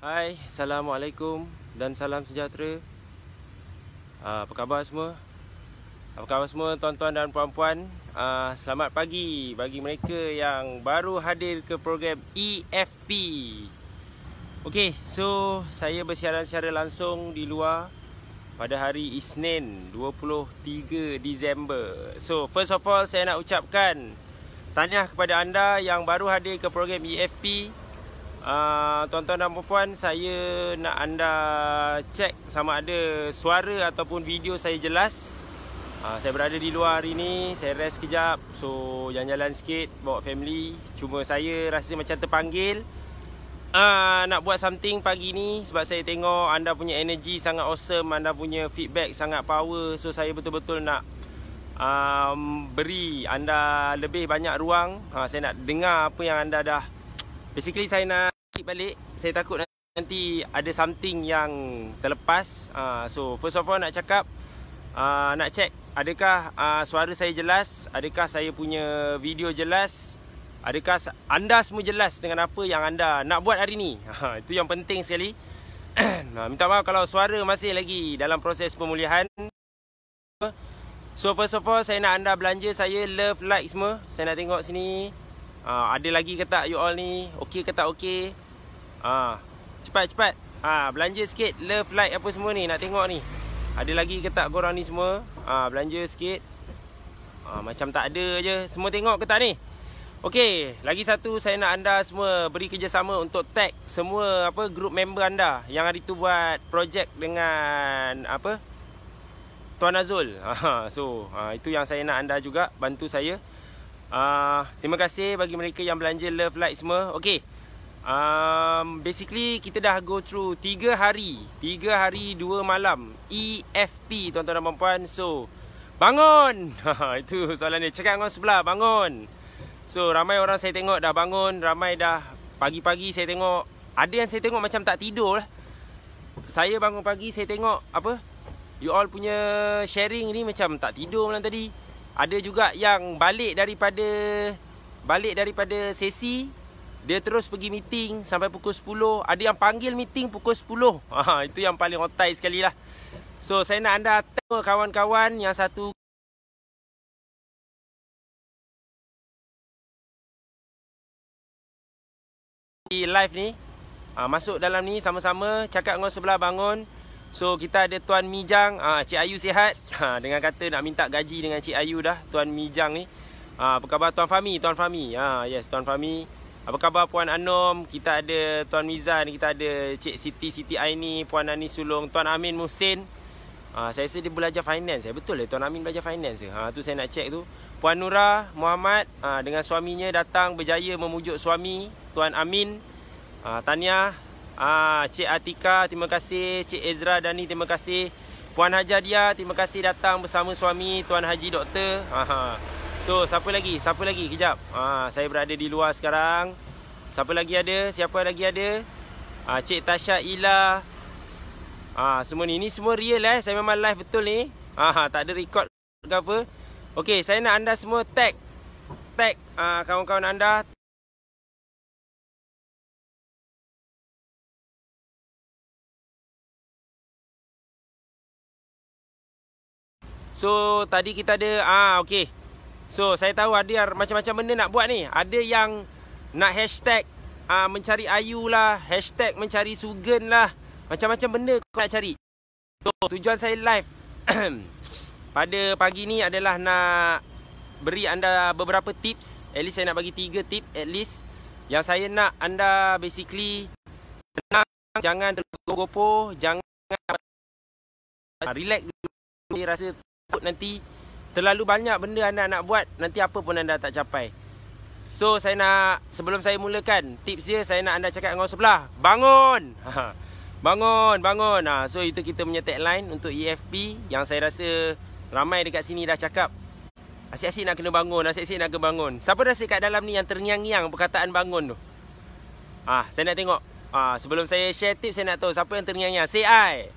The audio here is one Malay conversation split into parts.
Hai, Assalamualaikum dan salam sejahtera. Apa khabar semua? Apa khabar semua tuan-tuan dan puan-puan? Selamat pagi bagi mereka yang baru hadir ke program EFP. Okey, so saya bersiaran secara langsung di luar pada hari Isnin 23 Disember. So first of all, saya nak ucapkan tahniah kepada anda yang baru hadir ke program EFP. Tuan-tuan dan puan-puan, saya nak anda cek sama ada suara ataupun video saya jelas. Saya berada di luar hari ni, saya rest kejap. So jalan-jalan sikit, bawa family. Cuma saya rasa macam terpanggil nak buat something pagi ni. Sebab saya tengok anda punya energy sangat awesome, anda punya feedback sangat power. So saya betul-betul nak beri anda lebih banyak ruang. Saya nak dengar apa yang anda dah. Basically saya nak balik. Saya takut nanti ada something yang terlepas. So first of all nak cakap, nak check adakah suara saya jelas, adakah saya punya video jelas, adakah anda semua jelas dengan apa yang anda nak buat hari ni. Itu yang penting sekali. Minta maaf kalau suara masih lagi dalam proses pemulihan. So first of all, saya nak anda belanja saya, love, like semua. Saya nak tengok sini ada lagi ke tak you all ni, okey ke tak okey. Cepat-cepat belanja sikit, love, like apa semua ni, nak tengok ni ada lagi ke tak korang ni semua. Belanja sikit. Macam tak ada je. Semua tengok ke tak ni? Okey, lagi satu, saya nak anda semua beri kerjasama untuk tag semua group member anda yang hari tu buat projek dengan Tuan Azul. So itu yang saya nak anda juga bantu saya. Terima kasih bagi mereka yang belanja, love, like semua. Okey. Basically kita dah go through 3 hari 2 malam EFP tuan-tuan dan puan-puan. So bangun. Itu soalan dia. Cakap dengan sebelah, bangun. So ramai orang saya tengok dah bangun. Ramai dah pagi-pagi saya tengok. Ada yang saya tengok macam tak tidur lah. Saya bangun pagi, saya tengok you all punya sharing ni macam tak tidur malam tadi. Ada juga yang balik daripada sesi, dia terus pergi meeting sampai pukul 10. Ada yang panggil meeting pukul 10. Itu yang paling otai sekali lah. So saya nak anda tengok kawan-kawan yang satu di live ni, masuk dalam ni sama-sama, cakap dengan sebelah, bangun. So kita ada Tuan Mijang. Cik Ayu sihat. Dengan kata nak minta gaji dengan Cik Ayu dah, Tuan Mijang ni. Apa khabar Tuan Fahmi? Tuan Fahmi. Yes, Tuan Fahmi. Apa khabar Puan Anom? Kita ada Tuan Mizan, kita ada Cik Siti Aini, Puan Ani Sulong, Tuan Amin Muhsin. Saya rasa dia belajar finance. Betul lah Tuan Amin belajar finance ke? Tu saya nak check tu. Puan Nura Muhammad dengan suaminya datang berjaya memujuk suami Tuan Amin. Tahniah. Cik Atika, terima kasih. Cik Ezra Dani, terima kasih. Puan Hajadia, terima kasih datang bersama suami Tuan Haji Doktor. So siapa lagi? Kejap. Saya berada di luar sekarang. Siapa lagi ada? Cik Tasha Ila. Semua ni semua real saya memang live betul ni. Tak ada record ke apa. Okey, saya nak anda semua tag kawan-kawan anda. So tadi kita ada okey. So saya tahu ada yang macam-macam benda nak buat ni. Ada yang nak hashtag mencari Ayu lah, hashtag mencari Sugen lah. Macam-macam benda kau nak cari. So tujuan saya live pada pagi ni adalah nak beri anda beberapa tips. At least saya nak bagi 3 tips at least. Yang saya nak anda basically tenang, jangan tergopoh, jangan relax dulu. Rasa takut nanti terlalu banyak benda anda nak buat, nanti apa pun anda tak capai. So saya nak, sebelum saya mulakan tips dia, saya nak anda cakap dengan sebelah, bangun. Bangun. So itu kita punya tagline untuk EFP yang saya rasa ramai dekat sini dah cakap. Asyik-asyik nak kena bangun. Siapa rasa kat dalam ni yang terngiang-ngiang perkataan bangun tu? Saya nak tengok. Sebelum saya share tips, saya nak tahu siapa yang terngiang-ngiang. Say I.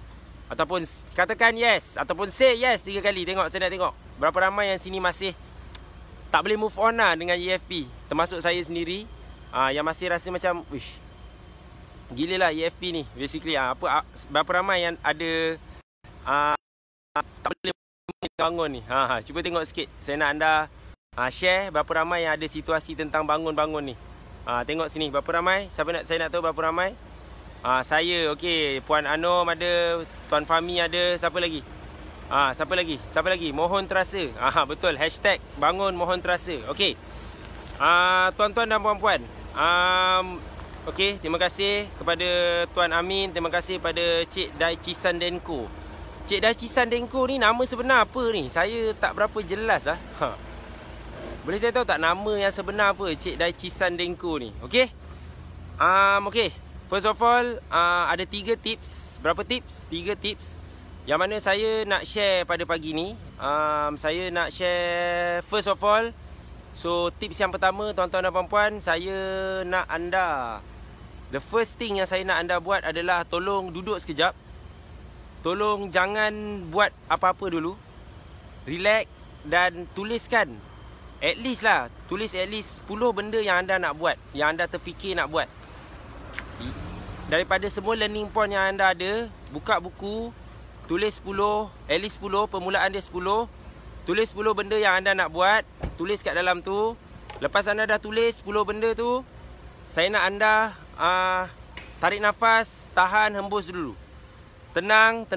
Ataupun katakan yes, ataupun say yes 3 kali. Tengok, saya nak tengok berapa ramai yang sini masih tak boleh move on lah dengan EFP. Termasuk saya sendiri yang masih rasa macam wish, Gila lah EFP ni basically. Berapa ramai yang ada tak boleh bangun ni. Cuba tengok sikit. Saya nak anda share berapa ramai yang ada situasi tentang bangun-bangun ni. Tengok sini berapa ramai. Saya nak tahu berapa ramai. Saya, okey, Puan Anom ada, Tuan Fahmi ada, siapa lagi? Siapa lagi? Mohon terasa. Betul, hashtag bangun mohon terasa. Okey. Tuan-tuan dan puan-puan. Okey, terima kasih kepada Tuan Amin, terima kasih pada Cik Dai Chisan Denko. Cik Dai Chisan Denko ni nama sebenar apa ni? Saya tak berapa jelas lah. Boleh saya tahu tak nama yang sebenar apa Cik Dai Chisan Denko ni? Okey. Okey. First of all, ada 3 tips. Berapa tips? 3 tips yang mana saya nak share pada pagi ni. Saya nak share first of all. So tips yang pertama tuan-tuan dan puan-puan, saya nak anda, the first thing yang saya nak anda buat adalah tolong duduk sekejap. Tolong jangan buat apa-apa dulu. Relax dan tuliskan. At least lah, tulis at least 10 benda yang anda nak buat, yang anda terfikir nak buat. Daripada semua learning point yang anda ada, buka buku, tulis 10, at least 10, permulaan dia 10. Tulis 10 benda yang anda nak buat, tulis kat dalam tu. Lepas anda dah tulis 10 benda tu, saya nak anda tarik nafas, tahan, hembus dulu. Tenang.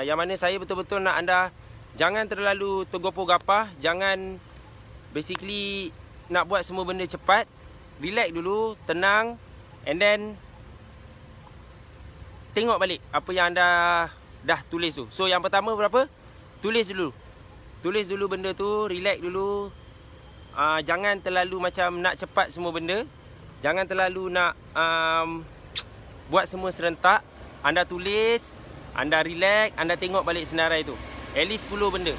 Yang mana saya betul-betul nak anda jangan terlalu tergopoh gapah, jangan basically nak buat semua benda cepat. Relax dulu, tenang, and then tengok balik apa yang anda dah tulis tu. So yang pertama berapa? Tulis dulu benda tu, relax dulu. Jangan terlalu macam nak cepat semua benda. Jangan terlalu nak buat semua serentak. Anda tulis, anda relax, anda tengok balik senarai tu. At least 10 benda.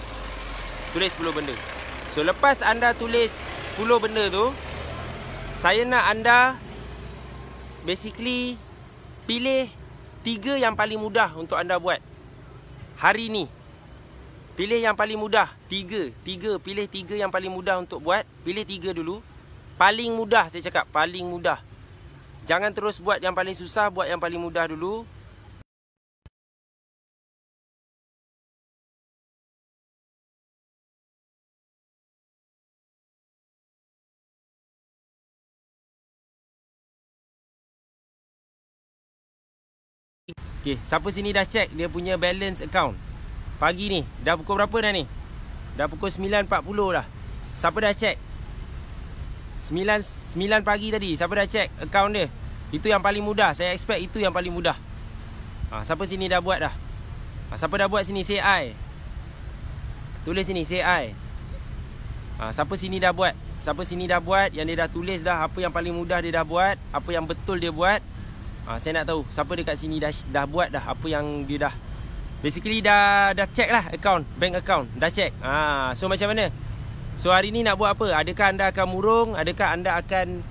Tulis 10 benda. So lepas anda tulis 10 benda tu, saya nak anda basically pilih 3 yang paling mudah untuk anda buat hari ni. Pilih yang paling mudah. 3. Pilih 3 yang paling mudah untuk buat. Pilih 3 dulu. Paling mudah saya cakap. Paling mudah. Jangan terus buat yang paling susah. Buat yang paling mudah dulu. Okay, siapa sini dah check dia punya balance account? Pagi ni, dah pukul berapa dah ni? Dah pukul 9.40 dah. Siapa dah check? 9 pagi tadi, siapa dah check account dia? Itu yang paling mudah, saya expect itu yang paling mudah. Siapa sini dah buat dah? Siapa dah buat sini, say I. Tulis sini, say I. Siapa sini dah buat? Siapa sini dah buat, yang dia dah tulis dah apa yang paling mudah dia dah buat, apa yang betul dia buat. Saya nak tahu siapa dekat sini dah buat dah apa yang dia dah basically dah check lah account, bank account, dah check. So macam mana? So hari ni nak buat apa? Adakah anda akan murung? Adakah anda akan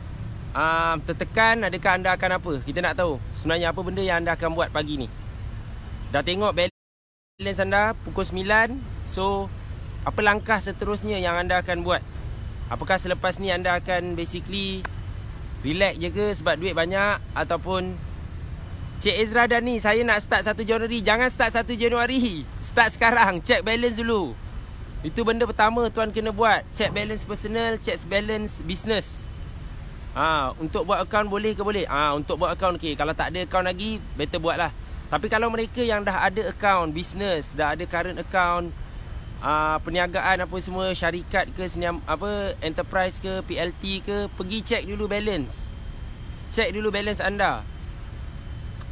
tertekan? Adakah anda akan apa? Kita nak tahu sebenarnya apa benda yang anda akan buat pagi ni. Dah tengok balance anda pukul 9. So apa langkah seterusnya yang anda akan buat? Apakah selepas ni anda akan basically relax je ke sebab duit banyak? Ataupun Cik Ezra dah ni, saya nak start 1 Januari. Jangan start 1 Januari. Start sekarang. Check balance dulu. Itu benda pertama tuan kena buat. Check balance personal, check balance business. Untuk buat account boleh ke boleh? Untuk buat account okey. Kalau tak ada account lagi, better buat lah. Tapi kalau mereka yang dah ada account business, dah ada current account, perniagaan apa semua, syarikat ke, enterprise ke, PLT ke, pergi check dulu balance. Check dulu balance anda.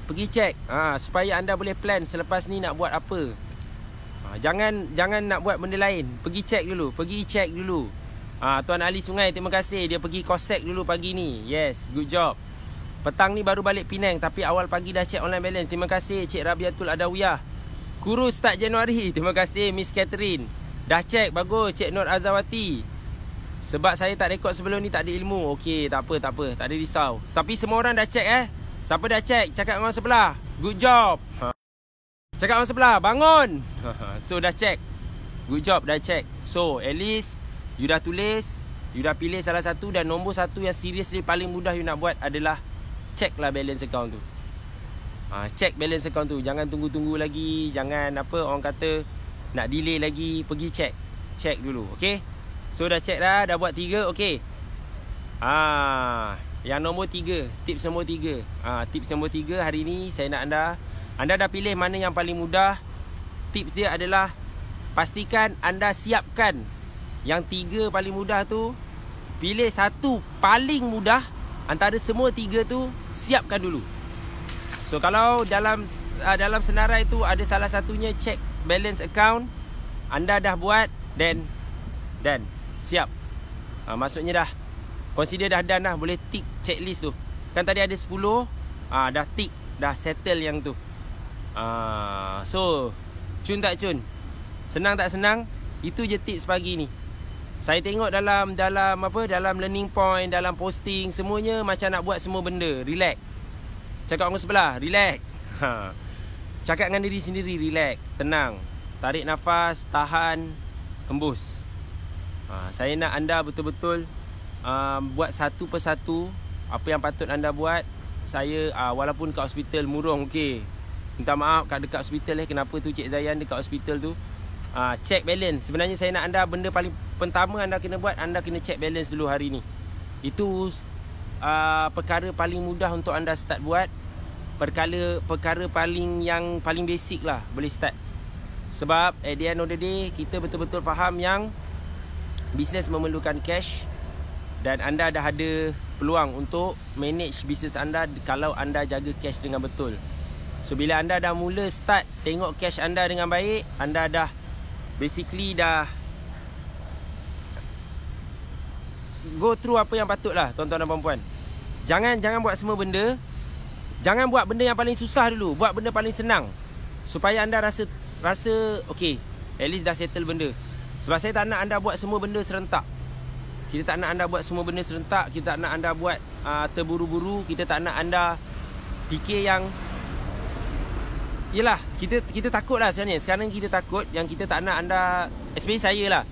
Pergi check supaya anda boleh plan selepas ni nak buat apa. Jangan nak buat benda lain. Pergi check dulu. Tuan Ali Sungai, terima kasih. Dia pergi Kosek dulu pagi ni. Yes, good job. Petang ni baru balik Penang, tapi awal pagi dah check online balance. Terima kasih Cik Rabiatul Adawiyah. Kurus start Januari. Terima kasih Miss Catherine. Dah check, bagus Cik Nur Azawati. Sebab saya tak rekod sebelum ni tak ada ilmu. Okey, tak apa. Tak ada risau. Tapi semua orang dah check Siapa dah check? Cakap dengan orang sebelah. Good job. Cakap dengan orang sebelah. Bangun. So dah check. Good job, dah check. So at least you dah tulis, you dah pilih salah satu. Dan nombor 1 yang seriously paling mudah you nak buat adalah check lah balance account tu. Check balance account tu. Jangan tunggu-tunggu lagi. Jangan apa orang kata nak delay lagi. Pergi check. Check dulu. Okay. So dah check dah. Dah buat 3. Okay. Yang nombor 3. Tips nombor 3. Tips nombor 3 hari ni saya nak anda dah pilih mana yang paling mudah. Tips dia adalah pastikan anda siapkan yang 3 paling mudah tu. Pilih satu paling mudah antara semua 3 tu. Siapkan dulu. So kalau dalam senarai tu ada salah satunya check balance account, anda dah buat, then siap. Maksudnya dah consider dah done dah. Boleh tick checklist tu. Kan tadi ada 10, dah tick, dah settle yang tu. So cun tak cun, senang tak senang, itu je tips pagi ni. Saya tengok dalam learning point, dalam posting, semuanya macam nak buat semua benda. Relax. Cakap orang sebelah, relax. Cakap dengan diri sendiri, relax, tenang. Tarik nafas, tahan, hembus. Saya nak anda betul-betul buat satu persatu apa yang patut anda buat. Saya walaupun kat hospital murung, okey. Minta maaf kat dekat hospital kenapa tu Cik Zayan dekat hospital tu. Check balance. Sebenarnya saya nak anda, benda paling pertama anda kena buat, anda kena check balance dulu hari ni. Itu perkara paling mudah untuk anda start buat. Perkara paling basic lah boleh start. Sebab at the end of the day, kita betul-betul faham yang bisnes memerlukan cash. Dan anda dah ada peluang untuk manage bisnes anda kalau anda jaga cash dengan betul. So bila anda dah mula start tengok cash anda dengan baik, anda dah basically dah go through apa yang patut lah, tuan-tuan dan puan-puan. Jangan buat semua benda. Jangan buat benda yang paling susah dulu. Buat benda paling senang, supaya anda rasa okay, at least dah settle benda. Sebab saya tak nak anda buat semua benda serentak. Kita tak nak anda buat semua benda serentak. Kita tak nak anda buat terburu-buru. Kita tak nak anda fikir yang, yelah, kita takut lah sebenarnya. Sekarang kita takut yang kita tak nak anda, especially saya lah.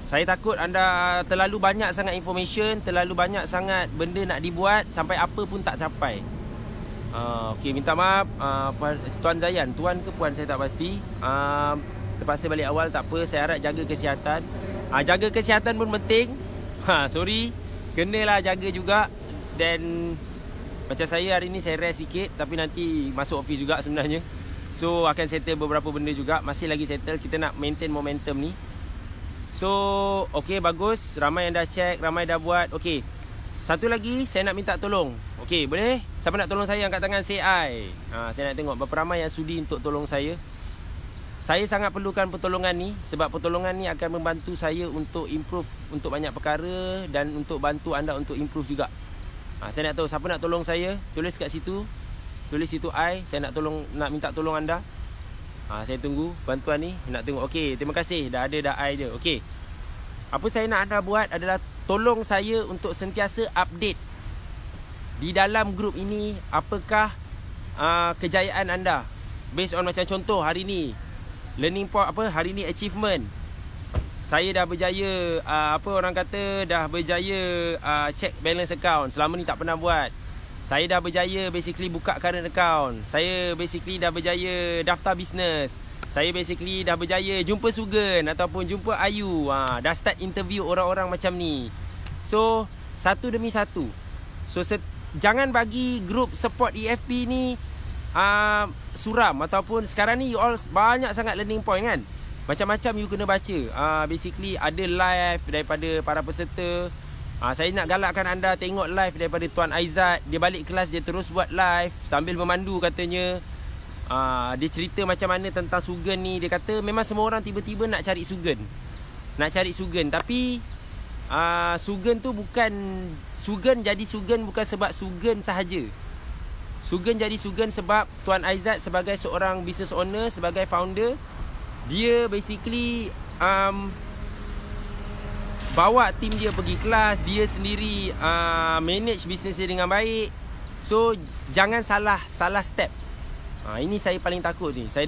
Saya takut anda terlalu banyak sangat information, terlalu banyak sangat benda nak dibuat, sampai apa pun tak capai. Okay, minta maaf Tuan Zayan. Tuan ke puan saya tak pasti. Terpaksa balik awal, tak apa. Saya harap jaga kesihatan. Jaga kesihatan pun penting. Sorry, kenalah jaga juga. Dan macam saya hari ni saya rest sikit, tapi nanti masuk office juga sebenarnya. So akan settle beberapa benda juga. Masih lagi settle. Kita nak maintain momentum ni. So okay, bagus. Ramai yang dah check, ramai dah buat. Okay, satu lagi saya nak minta tolong. Okay, boleh? Siapa nak tolong saya angkat tangan, say I. Saya nak tengok berapa ramai yang sudi untuk tolong saya. Saya sangat perlukan pertolongan ni. Sebab pertolongan ni akan membantu saya untuk improve untuk banyak perkara. Dan untuk bantu anda untuk improve juga. Saya nak tahu siapa nak tolong saya. Tulis kat situ. Tulis situ I. Saya nak minta tolong anda. Saya tunggu bantuan ni. Nak tengok. Okay, terima kasih. Dah ada dah I dia. Okay, apa saya nak anda buat adalah tolong saya untuk sentiasa update di dalam grup ini. Apakah kejayaan anda, based on macam contoh hari ni learning point, hari ni achievement. Saya dah berjaya orang kata dah berjaya check balance account. Selama ni tak pernah buat. Saya dah berjaya basically buka current account. Saya basically dah berjaya daftar bisnes. Saya basically dah berjaya jumpa Sugan ataupun jumpa Ayu. Dah start interview orang-orang macam ni. So satu demi satu. So jangan bagi grup support EFP ni suram. Ataupun sekarang ni you all banyak sangat learning point kan. Macam-macam you kena baca. Basically ada live daripada para peserta. Saya nak galakkan anda tengok live daripada Tuan Aizat. Dia balik kelas, dia terus buat live sambil memandu katanya. Dia cerita macam mana tentang Sugan ni. Dia kata memang semua orang tiba-tiba nak cari Sugan. Tapi Sugan tu bukan, Sugan jadi Sugan bukan sebab Sugan sahaja. Sugan jadi Sugan sebab Tuan Aizat sebagai seorang business owner, sebagai founder, dia basically bawa tim dia pergi kelas. Dia sendiri manage bisnes dia dengan baik. So jangan salah step. Ini saya paling takut ni. Saya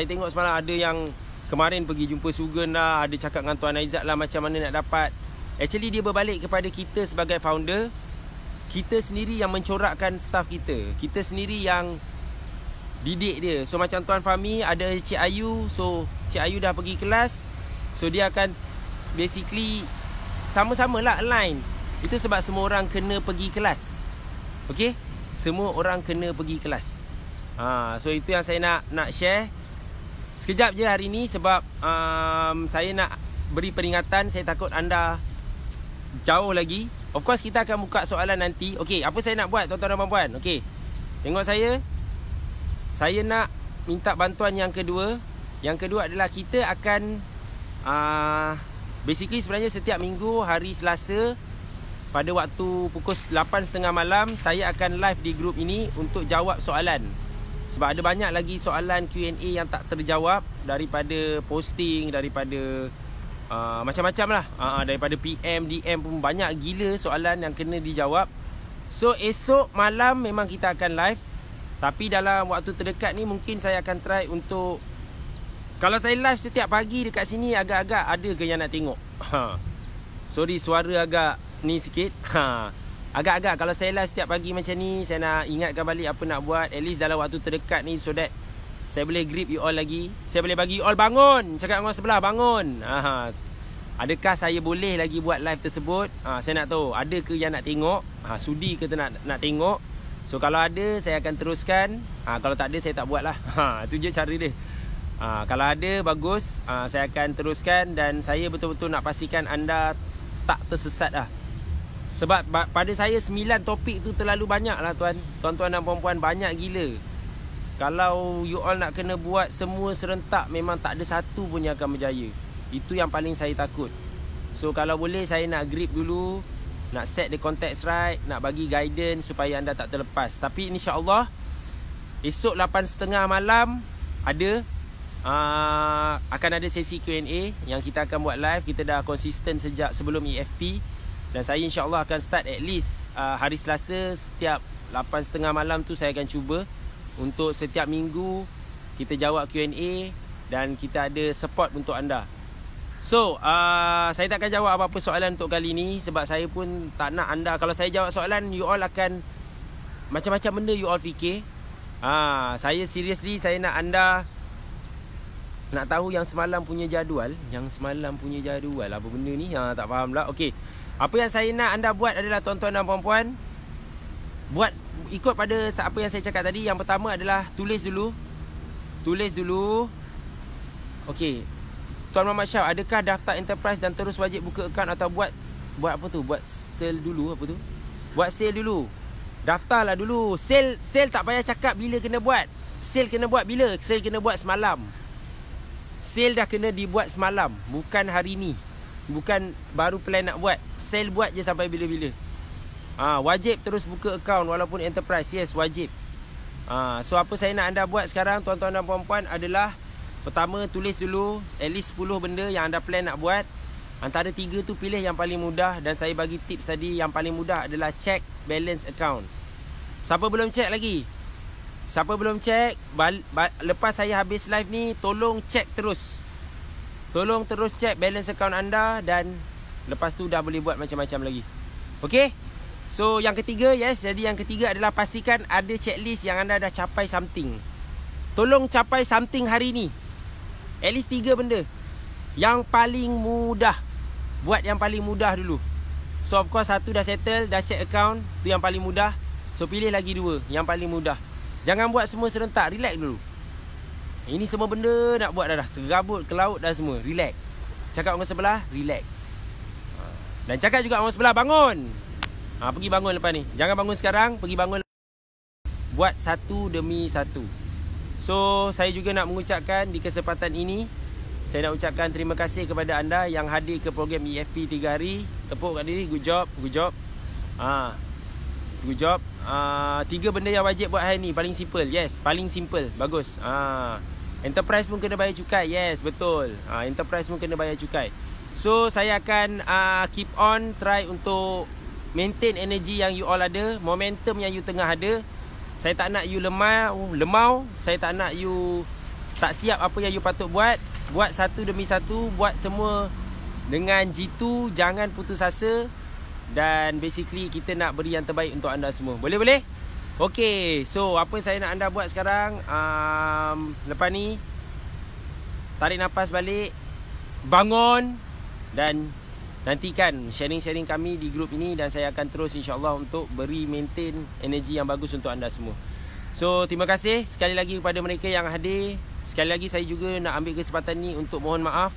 tengok semalam ada yang kemarin pergi jumpa Sugan lah, ada cakap dengan Tuan Aizat lah macam mana nak dapat. Actually dia berbalik kepada kita sebagai founder. kita sendiri yang mencorakkan staff kita. Kita sendiri yang didik dia. So macam Tuan Fahmi ada Cik Ayu. So Cik Ayu dah pergi kelas. So dia akan basically sama-sama lah align. Itu sebab semua orang kena pergi kelas. Okay, semua orang kena pergi kelas. So itu yang saya nak share. Sekejap je hari ni sebab saya nak beri peringatan. Saya takut anda jauh lagi. Of course kita akan buka soalan nanti. Okay, apa saya nak buat tuan-tuan dan puan-puan? Okay, tengok saya. Saya nak minta bantuan yang kedua. Yang kedua adalah kita akan basically sebenarnya setiap minggu hari Selasa pada waktu pukul 8.30 malam saya akan live di grup ini untuk jawab soalan. Sebab ada banyak lagi soalan Q&A yang tak terjawab daripada posting, daripada macam-macam lah, daripada PM, DM pun banyak gila soalan yang kena dijawab. So esok malam memang kita akan live. Tapi dalam waktu terdekat ni mungkin saya akan try untuk, kalau saya live setiap pagi dekat sini agak-agak ada ke yang nak tengok. Sorry suara agak ni sikit. Agak-agak kalau saya live setiap pagi macam ni, saya nak ingatkan balik apa nak buat. At least dalam waktu terdekat ni, so that saya boleh grip you all lagi. Saya boleh bagi you all bangun. Cakap dengan orang sebelah, bangun. Adakah saya boleh lagi buat live tersebut? Saya nak tahu, ada ke yang nak tengok? Sudi ke nak tengok? So kalau ada, saya akan teruskan. Kalau tak ada, saya tak buat lah. Itu je cara dia. Kalau ada, bagus. Saya akan teruskan. Dan saya betul-betul nak pastikan anda tak tersesat lah. Sebab pada saya 9 topik tu terlalu banyak lah tuan-tuan dan puan-puan. Banyak gila. Kalau you all nak kena buat semua serentak, memang tak ada satu pun yang akan berjaya. Itu yang paling saya takut. So kalau boleh saya nak grip dulu, nak set the context right, nak bagi guidance supaya anda tak terlepas. Tapi insya-Allah esok 8.30 malam ada akan ada sesi Q&A yang kita akan buat live. Kita dah konsisten sejak sebelum EFP. Dan saya insya-Allah akan start at least hari Selasa setiap 8.30 malam tu saya akan cuba untuk setiap minggu kita jawab Q&A dan kita ada support untuk anda. So, saya tak akan jawab apa-apa soalan untuk kali ni sebab saya pun tak nak anda, kalau saya jawab soalan you all akan macam-macam benda you all fikir. Saya seriously saya nak anda nak tahu yang semalam punya jadual. Yang semalam punya jadual apa benda ni? Tak faham lah. Okey. Apa yang saya nak anda buat adalah tuan-tuan dan puan-puan, buat ikut pada apa yang saya cakap tadi. Yang pertama adalah tulis dulu. Okey. Tuan Muhammad Syah, adakah daftar enterprise dan terus wajib buka akaun atau buat apa tu? Buat sale dulu apa tu? Buat sale dulu. Daftarlah dulu. Sale tak payah cakap bila kena buat. Sale kena buat bila? Sale kena buat semalam. Sale dah kena dibuat semalam, bukan hari ni. Bukan baru plan nak buat. Sale buat je sampai bila-bila. Wajib terus buka akaun walaupun enterprise. Yes, wajib. So apa saya nak anda buat sekarang tuan-tuan dan puan-puan adalah, pertama tulis dulu at least 10 benda yang anda plan nak buat. Antara 3 tu pilih yang paling mudah. Dan saya bagi tips tadi, yang paling mudah adalah check balance account. Siapa belum check lagi? Siapa belum check, lepas saya habis live ni, tolong check terus. Tolong terus check balance account anda. Dan lepas tu dah boleh buat macam-macam lagi. Okay. So yang ketiga, yes, jadi yang ketiga adalah pastikan ada checklist yang anda dah capai something. Tolong capai something hari ni. At least 3 benda. Yang paling mudah. Buat yang paling mudah dulu. So of course satu dah settle, dah check account, tu yang paling mudah. So pilih lagi 2 yang paling mudah. Jangan buat semua serentak, relax dulu. Ini semua benda nak buat dah. Serabut ke laut dah semua, relax. Cakap orang sebelah, relax. Dan cakap juga orang sebelah, bangun. Pergi bangun lepas ni. Jangan bangun sekarang, pergi bangun. Buat satu demi satu. So saya juga nak mengucapkan di kesempatan ini, saya nak ucapkan terima kasih kepada anda yang hadir ke program EFP 3 hari. Tepuk kat diri, good job. Good job. 3 benda yang wajib buat hari ni. Paling simple. Yes, paling simple. Bagus. Enterprise pun kena bayar cukai. Yes, betul. Enterprise pun kena bayar cukai. So saya akan keep on try untuk maintain energy yang you all ada, momentum yang you tengah ada. Saya tak nak you lemau. Saya tak nak you tak siap apa yang you patut buat. Buat satu demi satu. Buat semua dengan jitu. Jangan putus asa. Dan basically kita nak beri yang terbaik untuk anda semua. Boleh? Okay, so apa saya nak anda buat sekarang, lepas ni tarik nafas balik, bangun, dan nantikan sharing-sharing kami di grup ini. Dan saya akan terus insyaAllah untuk beri maintain energi yang bagus untuk anda semua. So terima kasih sekali lagi kepada mereka yang hadir. Sekali lagi saya juga nak ambil kesempatan ni untuk mohon maaf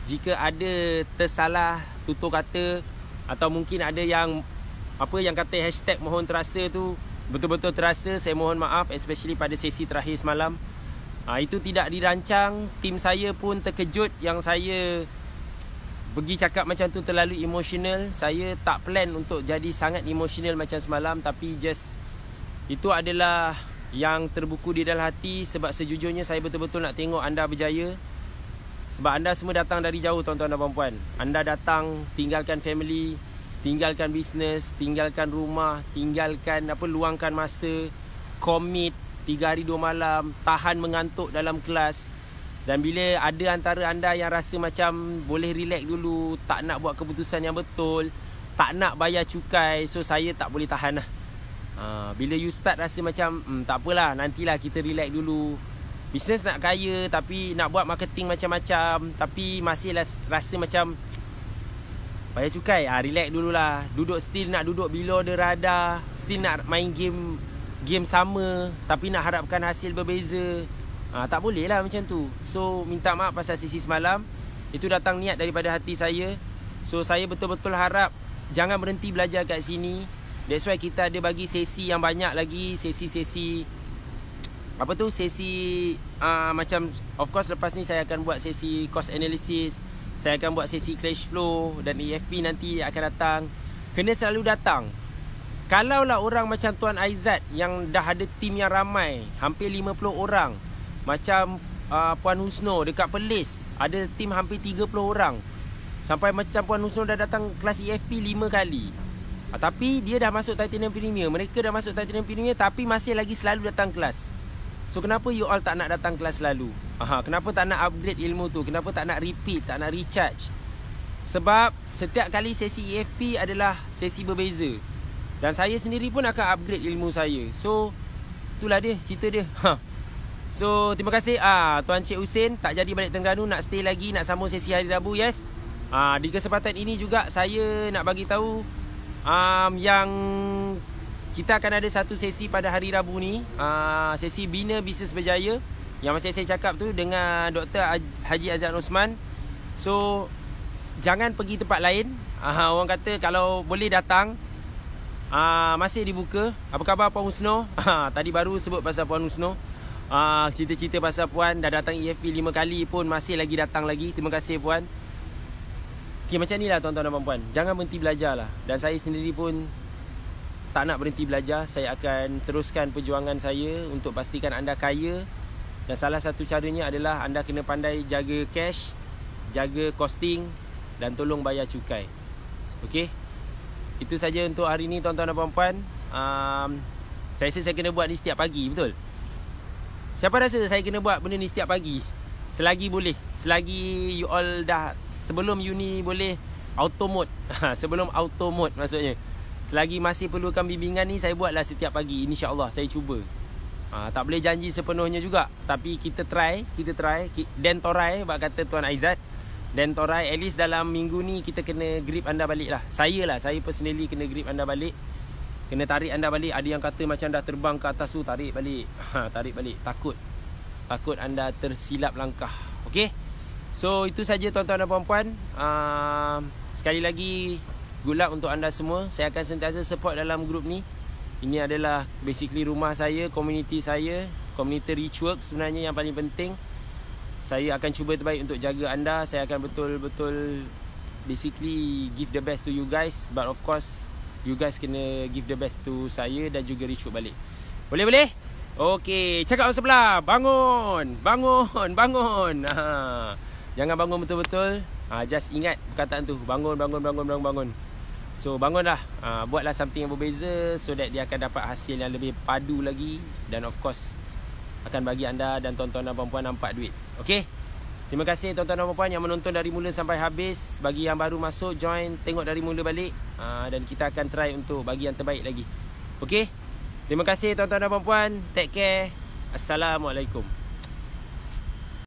jika ada tersalah tutur kata, atau mungkin ada yang kata hashtag mohon terasa tu betul-betul terasa. Saya mohon maaf, especially pada sesi terakhir semalam. Itu tidak dirancang. Tim saya pun terkejut yang saya pergi cakap macam tu terlalu emosional. Saya tak plan untuk jadi sangat emosional macam semalam, tapi just itu adalah yang terbuku di dalam hati. Sebab sejujurnya saya betul-betul nak tengok anda berjaya. Sebab anda semua datang dari jauh, tuan-tuan dan puan-puan. Anda datang tinggalkan family, tinggalkan bisnes, tinggalkan rumah, luangkan masa, komit 3 hari 2 malam, tahan mengantuk dalam kelas. Dan bila ada antara anda yang rasa macam boleh relax dulu, tak nak buat keputusan yang betul, tak nak bayar cukai, so saya tak boleh tahan lah. Bila you start rasa macam tak apalah, nantilah kita relax dulu. Bisnes nak kaya, tapi nak buat marketing macam-macam, tapi masih rasa macam bayar cukai, relax dululah. Nak duduk below the radar, still nak main game sama, tapi nak harapkan hasil berbeza. Tak boleh lah macam tu. So minta maaf pasal sesi semalam. Itu datang niat daripada hati saya. So saya betul-betul harap jangan berhenti belajar kat sini. That's why kita ada bagi sesi yang banyak lagi. Sesi macam, of course lepas ni saya akan buat sesi cost analysis, saya akan buat sesi cash flow, dan EFP nanti akan datang. Kena selalu datang. Kalaulah orang macam Tuan Aizat yang dah ada tim yang ramai, hampir 50 orang, macam Puan Husno dekat Perlis ada tim hampir 30 orang, sampai macam Puan Husno dah datang kelas EFP 5 kali. Tapi dia dah masuk Titanium Premier, mereka dah masuk Titanium Premier, tapi masih lagi selalu datang kelas. So kenapa you all tak nak datang kelas selalu? Kenapa tak nak upgrade ilmu tu? Kenapa tak nak repeat, tak nak recharge? Sebab setiap kali sesi EFP adalah sesi berbeza. Dan saya sendiri pun akan upgrade ilmu saya. So itulah dia, cerita dia. So terima kasih Tuan Cik Hussein tak jadi balik Terengganu, nak stay lagi, nak sambung sesi hari Rabu. Yes. Di kesempatan ini juga saya nak bagi tahu yang kita akan ada satu sesi pada hari Rabu ni, sesi Bina Bisnes Berjaya yang macam saya cakap tu dengan Dr. Haji Azan Osman. So jangan pergi tempat lain. Orang kata kalau boleh datang, masih dibuka. Apa khabar Puan Husno? Tadi baru sebut pasal Puan Husno. Cerita-cerita pasal Puan dah datang EFP 5 kali pun masih lagi datang lagi. Terima kasih Puan. Okay, macam ni lah tuan-tuan dan puan-puan. Jangan berhenti belajar lah. Dan saya sendiri pun tak nak berhenti belajar. Saya akan teruskan perjuangan saya untuk pastikan anda kaya. Dan salah satu caranya adalah anda kena pandai jaga cash, jaga costing, dan tolong bayar cukai. Okey. Itu saja untuk hari ni tuan-tuan dan puan-puan. Saya rasa saya kena buat ni setiap pagi, betul? Siapa rasa saya kena buat benda ni setiap pagi? Selagi boleh. Selagi you all dah, sebelum uni boleh auto mode. Sebelum auto mode maksudnya. Selagi masih perlukan bimbingan ni, saya buatlah setiap pagi. InsyaAllah saya cuba. Tak boleh janji sepenuhnya juga, tapi kita try. Dan torai, bak kata Tuan Aizat. Dan torai, at least dalam minggu ni kita kena grip anda balik lah. Saya personally kena grip anda balik. Kena tarik anda balik. Ada yang kata macam dah terbang ke atas tu, tarik balik. Tarik balik. Takut anda tersilap langkah. Okay. So itu saja tuan-tuan dan puan-puan. Sekali lagi good luck untuk anda semua. Saya akan sentiasa support dalam grup ni. Ini adalah basically rumah saya, community saya, community Richwork sebenarnya yang paling penting. Saya akan cuba terbaik untuk jaga anda. Saya akan betul-betul basically give the best to you guys. But of course you guys kena give the best to saya dan juga Richwork balik. Boleh? Okey, cakap orang sebelah, bangun. Jangan bangun betul-betul. Just ingat perkataan tu, bangun. So bangunlah, buatlah something yang berbeza so that dia akan dapat hasil yang lebih padu lagi. Dan of course akan bagi anda dan tuan-tuan dan puan-puan nampak duit. Okey. Terima kasih tuan-tuan dan puan yang menonton dari mula sampai habis. Bagi yang baru masuk, join, tengok dari mula balik. Dan kita akan try untuk bagi yang terbaik lagi. Okey? Terima kasih tuan-tuan dan puan. Take care. Assalamualaikum.